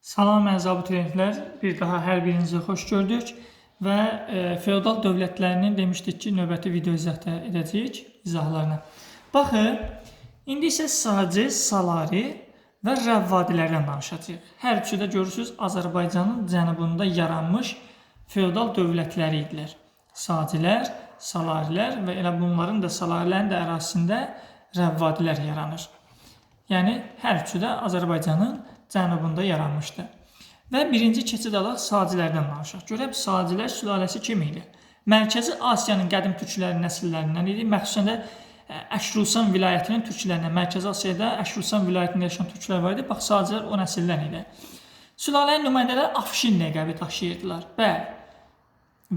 Salam əziz abituriyentlər, bir daha hər birinizi xoş gördük və feodal dövlətlərinin demişdik ki, növbəti video izahda edəcəyik izahlarına. Baxın, indi isə sadəcə Salari və Rəvvadilərdən danışacağıq. Hər üçü də görürsünüz, Azərbaycanın cənubunda yaranmış feodal dövlətləri idilər. Sadilər, Salarilər və elə bunların da Salarilərin də ərazisində Rəvvadilər yaranır. Yəni, hər üçü də Azərbaycanın cənubunda yaranmışdı. Və birinci keçid alaq Sadilərdən danışaq. Görək, Sadilər sülaləsi kim idi? Mərkəzi Asiyanın qədim türklərinin nəsillərindən idi. Məxsusən də Əşrusan vilayətinin türklərindən. Mərkəzi Asiyada Əşrusan vilayətində yaşayan türklər var idi. Bax, Sadilər o nəsildən idi. Sülalənin nümayəndələri Afşin ləqəbi daşıyırdılar. Bəli.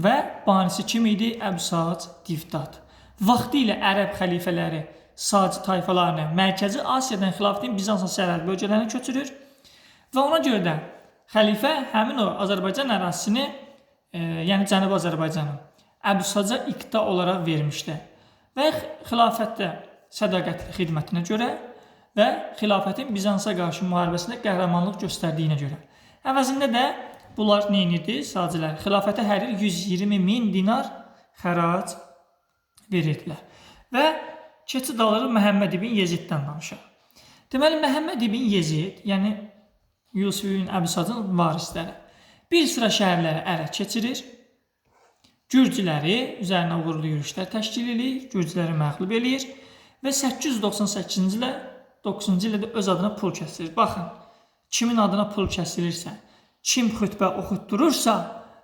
Və banisi kim idi? Əbüsac Divdad. Vaxtı ilə ərəb xəlifələri Saci tayfalarını Mərkəzi Asiyadan xilafətin Bizansa sərhəd bölgələrinə köçürür. Və ona görə də xəlifə həmin o Azərbaycan ərazisini, yəni Cənubi Azərbaycanı Əbüsaca iqta olaraq vermişdi. Və xilafətdə sədaqətli xidmətinə görə və xilafətin Bizansa qarşı müharibəsində qəhrəmanlıq göstərdiyinə görə. Əvəzində də bunlar nə edirdi? Sacilər xilafətə hər il 120.000 dinar xərac verirdilər. Və keçid alırıq Məhəmməd ibn Yeziddən danışaq. Deməli, Məhəmməd ibn Yezid, yəni Yusuf ibn Əbüsacın varisləri bir sıra şəhərləri ələ keçirir, Gürcüləri üzərinə uğurlu yürüşlər təşkil edir, Gürcüləri məğlub edir və 898-ci ilə 9-cu ildə öz adına pul kəsilir. Baxın, kimin adına pul kəsilirsə, kim xütbə oxutdurursa,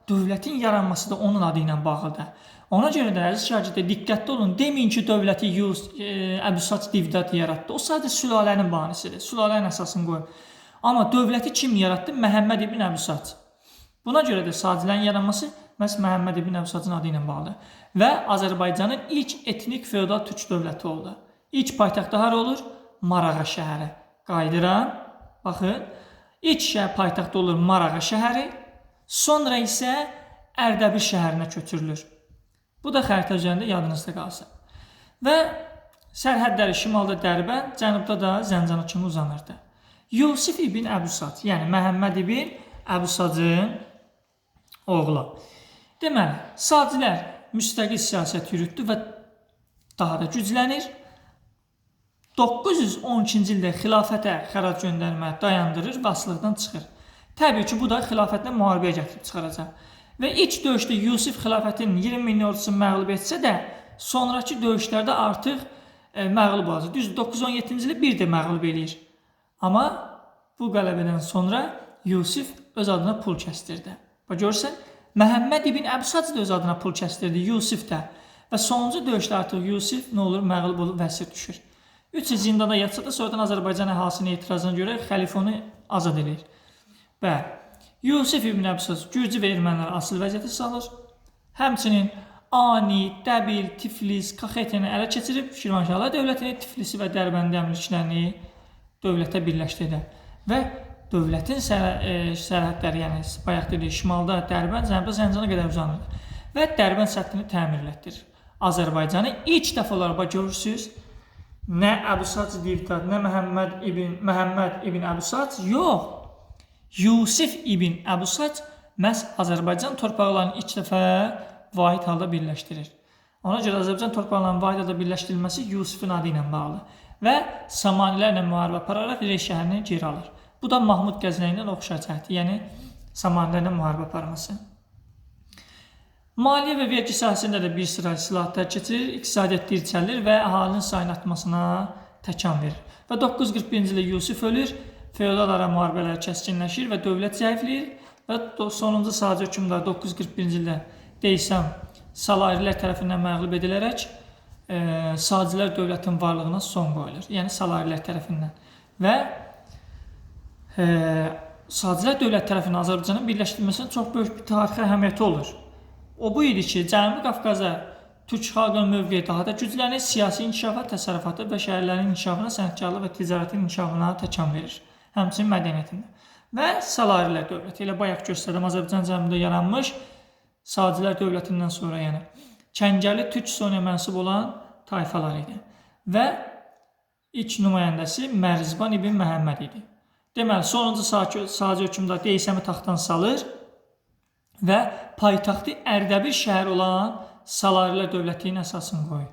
dövlətin yaranması da onun adı ilə bağlıdır. Ona görə də əziz şagirdlər diqqətli olun. Deməyin ki, dövləti Əbüsac Divdad yaratdı. O sadəcə sülalənin banisidir. Sülalənin əsasını qoyur. Amma dövləti kim yaratdı? Məhəmməd ibn Əbüsac. Buna görə də Sadilərin yaranması məhz Məhəmməd ibn Əbüsacın adı ilə bağlıdır. Və Azərbaycanın ilk etnik feodal türk dövləti oldu. İlk paytaxtı hara olur? Marağa şəhəri. Qayıdıram. Baxın. İlk paytaxtı olur Marağa şəhəri. Sonra isə Ərdəbil şəhərinə köçürülür. Bu da xəritə üzərində yadınızda qalsın. Və sərhədləri şimalda Dərbənd, cənubda da Zəncana kimi uzanırdı. Yusif ibn Əbüsac, yəni Məhəmməd ibn Əbüsacın oğlu. Deməli, Sadilər müstəqil siyasət yürütdü və daha da güclənir. 912-ci ildə xilafətə xərac göndərmə dayandırır və asılıqdan çıxır. Təbii ki, bu da xilafətlə müharibəyə gətirib çıxaracaq. Və ilk döyüşdə Yusif xilafətin 20.000 ordusunu məğlub etsə də, sonraki döyüşlərdə artıq məğlub olacaq. Düz 917-ci ildə bir də məğlub eləyir. Amma bu qələbədən sonra Yusif öz adına pul kəstirdi. Və görürsən, Məhəmməd ibn Əbüsac da öz adına pul kəstirdi, Yusif də. Və sonuncu döyüşdə artıq Yusif nə olur? Məğlub olub və əsir düşür. 3 il zindanda yatsa da sonradan Azərbaycan əhalisinin etirazına görə xəlifə onu azad edir. Və Yusif ibn Əbüsac Gürcü və erməniləri asılı vəziyyətə salır. Həmçinin Ani, Dəbil, Tiflis, Kaxetini ələ keçirib Şirvanşahlar dövlətini, Tiflisi və Dərbəndi əmrliklərini dövlətə birləşdirdi. Və dövlətin sərhədləri, yəni bayaq dedik, şimalda Dərbənd, cənubda Zəncana qədər uzanır. Və Dərbənd səddini təmirlətdirir. Azərbaycanı ilk dəfə olaraq görürsünüz, nə Əbüsac Divdad, nə Məhəmməd ibn Əbüsac, yox. Yusif ibn Əbüsac məhz Azərbaycan torpaqlarını ilk dəfə vahid halda birləşdirir. Ona görə Azərbaycan torpaqlarının vahid halda birləşdirilməsi Yusifin adı ilə bağlı və Samanilərlə müharibə apararaq Rey şəhərini geri alır. Bu da Mahmud Qəznəvindən oxşar cəhəti, yəni Samanilərlə müharibə aparması. Maliyyə və vergi sahəsində də bir sıra islahatlar keçirir, iqtisadiyyat dirçəlir və əhalinin sayının artmasına təkan verir. Və 941-ci ildə Yusif ölür, feodal ara müharibələri kəskinləşir və dövlət zəifləyir və sonuncu Saci hökmdarı 941-ci ildə Deysəm Salarilər tərəfindən məğlub edilərək Sacilər dövlətin varlığına son qoyulur. Yəni Salarilər tərəfindən. Və Sacilər dövlət tərəfindən Azərbaycanın birləşdirilməsinin çox böyük bir tarixi əhəmiyyəti olur. O bu idi ki, Cənubi Qafqaza türk xalqının mövqeyi daha da güclənir, siyasi inkişafa, təsərrüfatı və şəhərlərin inkişafına, sənətkarlıq və ticarətin inkişafına təkan verir. Həmçinin mədəniyyətində. Və Salarilər dövləti, elə bayaq göstərdim, Azərbaycan cənubunda yaranmış Sacilər dövlətindən sonra, yəni Kəngərli türk soyuna mənsub olan tayfalar idi. Və ilk nümayəndəsi Mərzban ibn Məhəmməd idi. Deməli, sonuncu Sacı hökmdar Deysəmi taxtdan salır və paytaxtı Ərdəbil şəhər olan Salarilər dövlətinin əsasını qoyur.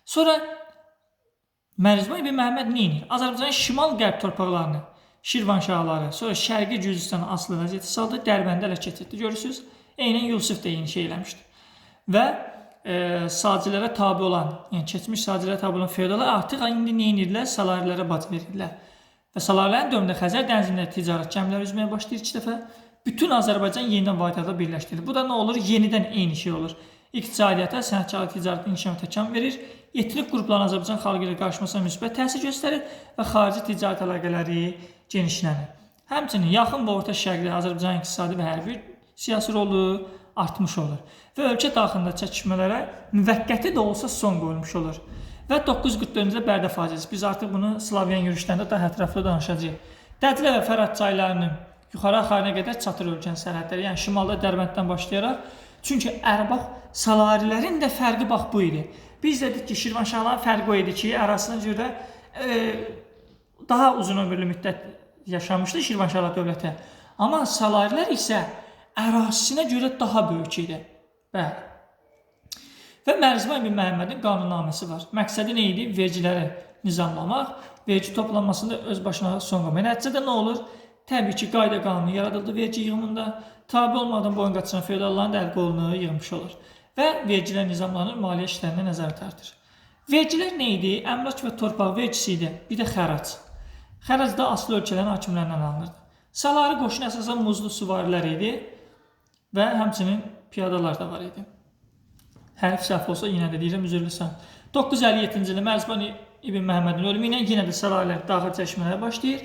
Sonra Mərzban ibn Məhəmməd nə edir? Azərbaycanın şimal-qərb torpaqlarını, Şirvanşahları, sonra Şərqi Gürcüstanı asılı vəziyyətə saldı, Dərbəndə ələ keçirdi. Görürsünüz, eynən Yusif də eyni şey eləmişdi. Və Sacılərə tabi olan, yəni keçmiş Sacılərə tabi olan feodallar artıq indi nə edirlər? Salarilərə bac verirdilər. Və Salarilərin dövründə Xəzər dənizində ticarət gəmiləri üzməyə başlayır ilk dəfə. Bütün Azərbaycan yenidən vahidlərdə birləşdirilir. Bu da nə olur? Yenidən eyni şey olur. İqtisadiyyata, sənətkarlıq, ticarətin inkişafına təkan verir. Etnik qrupların Azərbaycan xalqı ilə qarşılaşmasına müsbət təsir göstərir və xarici ticarət əlaqələri genişlənir. Həmçinin yaxın və orta şərqdə Azərbaycan iqtisadi və hərbi siyasi rolu artmış olur və ölkə daxilində çəkişmələrə müvəqqəti də olsa son qoyulmuş olur. Və 944-cü Bərdə faciəsi. Biz artıq bunu Slavyan yürüşlərində daha ətraflı danışacağıq. Dəclə və Fərat çaylarının yuxarı axarına qədər çatır ölkənin sərhədləri. Yəni şimalda Dərbənddən başlayaraq. Çünki bax, Salarilərin də fərqi bax bu idi. Biz dedik ki, Şirvanşahların fərqi o idi ki, arasına görə daha uzun ömürlü müddət yaşamışdı Şirvanşahlar dövləti. Amma Salarilər isə ərazisinə görə daha böyük idi. Bəli. Və Mərzban ibn Məhəmmədin qanunnaməsi var. Məqsədi nə idi? Vergiləri nizamlamaq, vergi toplanmasında öz başına son qoymaq. Nəticədə nə olur? Təbii ki, qayda qanunu yaradıldı vergi yığımında. Tabi olmadan boyun qaçıran feodalların da əl qolunu yığmış olur. Və vergilər nizamlanır, maliyyə işlərinə nəzarət artır. Vergilər nə idi? Əmlak və torpaq vergisi idi. Bir də xərac. Xərac da asılı ölkələrin hakimlərindən alınırdı. Salari qoşunu əsasən muzlu süvarilər idi və həmçinin piyadalar da var idi. Hərf səhv olsa yenə də deyirəm, üzürlüsən. 957-ci ildə Mərzban ibn Məhəmmədin ölümü ilə yenə də Salarilər daxil çəkişmələrə başlayır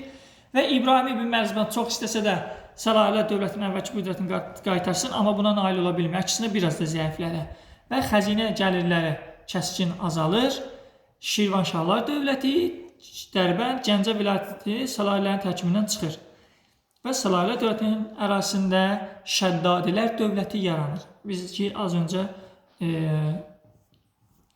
və İbrahim ibn Mərzban çox istəsə də Salarilər dövlətinin əvvəlki qüdrətini qaytarsın, amma buna nail ola bilmir. Əksinə biraz da zəiflədi və xəzinə gəlirləri kəskin azalır. Şirvanşahlar dövləti Dərbənd, Gəncə vilayəti Salarilərin tərkibindən çıxır və Salarilər dövlətinin ərazisində Şəddadilər dövləti yaranır. Biz ki, az öncə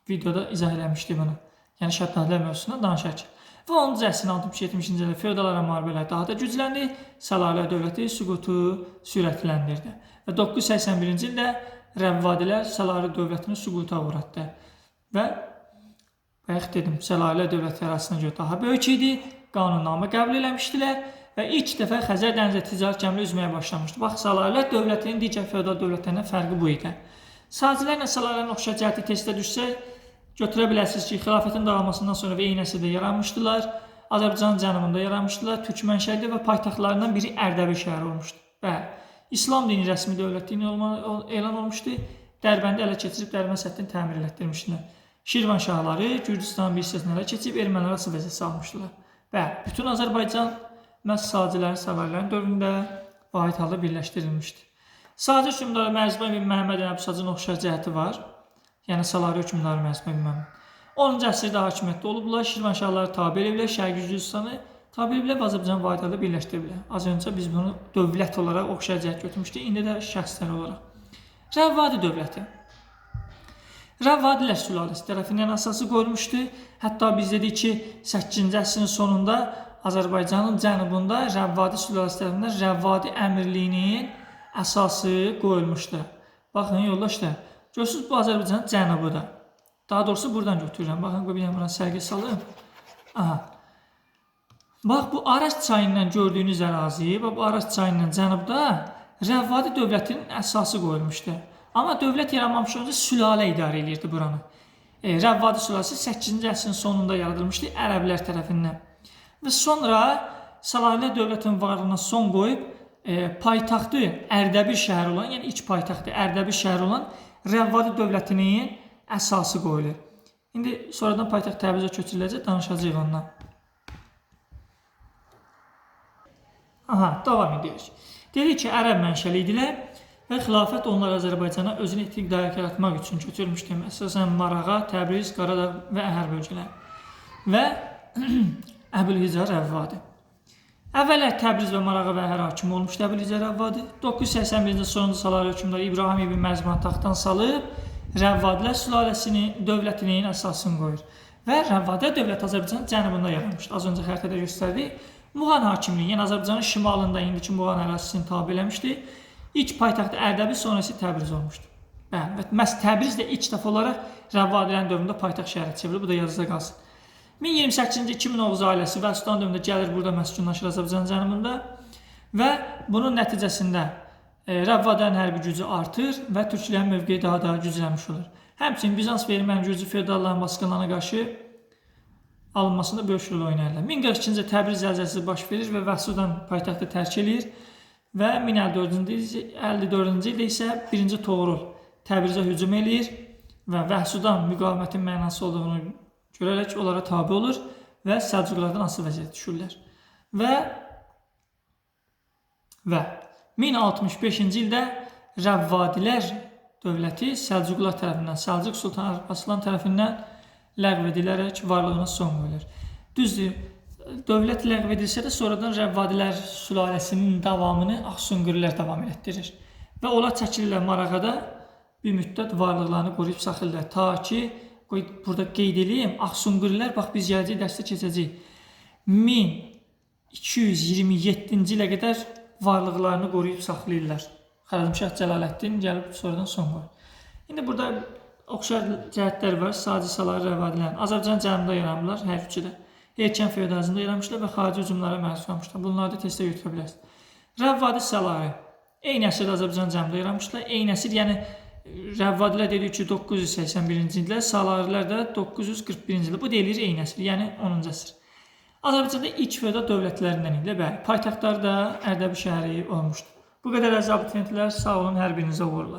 videoda izah eləmişdik bunu. Yəni Şəddadilər mövzusuna danışaq. Və 10-cu əsrin 60-70-ci ildə feodal müharibələr daha da gücləndi. Salarilər dövləti süqutu sürətləndirdi. Və 981-ci ildə Rəvvadilər Salari dövlətini süquta uğratdı. Və bayaq dedim, Salarilər dövləti ərazisinə görə daha böyük idi. Qanunnamə qəbul eləmişdilər və ilk dəfə Xəzər dənizində ticarət gəmiləri üzməyə başlamışdı. Bax, Salarilər dövlətinin digər feodal dövlətlərindən fərqi bu idi. Sacılərlə Salarilərin oxşar cəhəti testdə düşsə, götürə bilərsiniz ki, xilafətin dağılmasından sonra və eyni əsrdə yaranmışdılar. Azərbaycanın cənubunda yaranmışdılar. Türk mənşəli və paytaxtlarından biri Ərdəbil şəhəri olmuşdu. Bəli, İslam dini rəsmi dövlət dini elan olmuşdu. Dərbəndi ələ keçirib Dərbənd səddini təmir elətdirmişdilər. Şirvanşahları Gürcüstanın bir hissəsini ələ keçirib ermənilərə asılı vəziyyətə salmışdılar. Bəli, bütün Azərbaycan məhz Sacılərin, Salarilərin dövründə vahid halda birləşdirilmişdi. Sacı hökmdarı Mərzban ibn Məhəmmədin Əbusacın oxşar cəhəti var. Yəni Salari hökmdarı Mərzban ibn Məhəmməd. 10-cu əsrdə hakimiyyətdə olublar. Şirvanşahları tabe ediblər, Şərqi Gürcüstanı tabe ediblər və Azərbaycan vahid halda birləşdiriblər. Az öncə biz bunu dövlət olaraq oxşar cəhət götürmüşdük. İndi də şəxslər olaraq. Rəvvadi dövləti. Rəvvadilər sülaləsi tərəfindən əsası qoyulmuşdu. Hətta biz dedik ki, 8-ci əsrin sonunda Azərbaycanın cənubunda Rəvvadi sülaləsi tərəfindən Rəvvadi əmirliyinin əsası qoyulmuşdu. Baxın, yoldaşlar, görürsünüz, bu Azərbaycanın cənubudur. Daha doğrusu buradan götürürəm. Baxın, bir buradan sərgi salım. Aha. Bax, bu Araz çayından gördüyünüz ərazi, bu Araz çayından cənubda Rəvvadi dövlətinin əsası qoyulmuşdu. Amma dövlət yaranmamış öncə sülalə idarə edirdi buranı. Rəvvadi sülaləsi 8-ci əsrin sonunda yaradılmışdı ərəblər tərəfindən. Və sonra Salarilər dövlətinin varlığına son qoyub, paytaxtı Ərdəbil şəhəri olan, yəni ilk paytaxtı Ərdəbil şəhəri olan Rəvvadi dövlətinin əsası qoyulur. İndi sonradan paytaxt Təbrizə köçürüləcək, danışacağıq ondan. Aha, davam edirik. Dedik ki, ərəb mənşəli idilər və xilafət onlar Azərbaycana özünü etnik dairə yaratmaq üçün götürmüşdü. Əsasən Marağa, Təbriz, Qaradağ və Əhər bölgələri. Və Əbülhicə Rəvvadi. Əvvəllər Təbriz və Marağa və Əhər hakimi olmuşdu Əbülhicə Rəvvadi. 981-ci sonuncu Salari hökmdarı İbrahim ibn Mərzban taxtdan salıb Rəvvadilər sülaləsinin dövlətinin əsasını qoyur. Və Rəvvadilər dövləti Azərbaycanın cənubunda yaranmışdı. Az öncə xəritədə göstərdik. Muğan hakimliyi, yəni Azərbaycanın şimalında indiki Muğan ərazisini tabe eləmişdi. İlk paytaxtı Ərdəbil, sonrası Təbriz olmuşdu. Bəli, və məhz Təbriz də ilk dəfə olaraq Rəvvadilərin dövründə paytaxt şəhəri çevrilir. Bu da yazıda qalsın. 1028-ci 2009 ailəsi Vəlisultan dövründə gəlir burada məskunlaşır Azərbaycan cənubunda və bunun nəticəsində Rəvvadilərin hərbi gücü artır və türklərin mövqeyi daha da güclənmiş olur. Həmçinin Bizans və Erməni gürcü feodalların basqınlarına qarşı alınmasında böyük rol oynayırlar. 1042-ci Təbriz zəlzələsi baş verir və Vəlisultan paytaxtı tərk edir və 1054-cü ildə isə 1-ci Toğrul Təbrizə hücum eləyir və Vəlisultan müqavimətin mənası olduğunu görərək onlara tabe olur və Səlcuqlardan asılı vəziyyətə düşürlər. Və 1065-ci ildə Rəvvadilər dövləti Səlcuqlar tərəfindən, Səlcuq Sultan Arslan tərəfindən ləğv edilərək varlığına son qoyulur. Düzdür, dövlət ləğv edilsə də sonradan Rəvvadilər sülaləsinin davamını Axsunqurilər davam etdirir. Və onlar çəkilirlər Marağada bir müddət varlıqlarını qoruyub saxlayırlar. Ta ki, burada qeyd edeyim, Axsunqurilər, bax biz gələcək dərsdə keçəcəyik. 1227-ci ilə qədər varlıqlarını qoruyub saxlayırlar. Xarəzmşah Cəlaləddin gəlib sonradan son qoyur. İndi burada oxşar cəhətlər var. Sadi saları Rəvvadilərin Azərbaycan cənubunda yaranmışlar, hər üçü də. Erkən feodalizmdə yaranmışlar və xarici hücumlara məruz qalmışlar. Bunları da testə yürütə bilərsiniz. Rəvvadi saları eyni əsrdə Azərbaycan cənubunda yaranmışlar. Eyni əsr, yəni Rəvvadilər dedik ki 981-ci ildə, salarilər də 941-ci ildə. Bu deyilir eyni əsr, yəni 10-cu əsr. Azərbaycanda ilk feodal dövlətlərindən idi. Bəli, paytaxtları da Ərdəbil şəhəri olmuşdu. Bu qədər əziz abituriyentlər, sağ olun, hər birinizə uğurlar.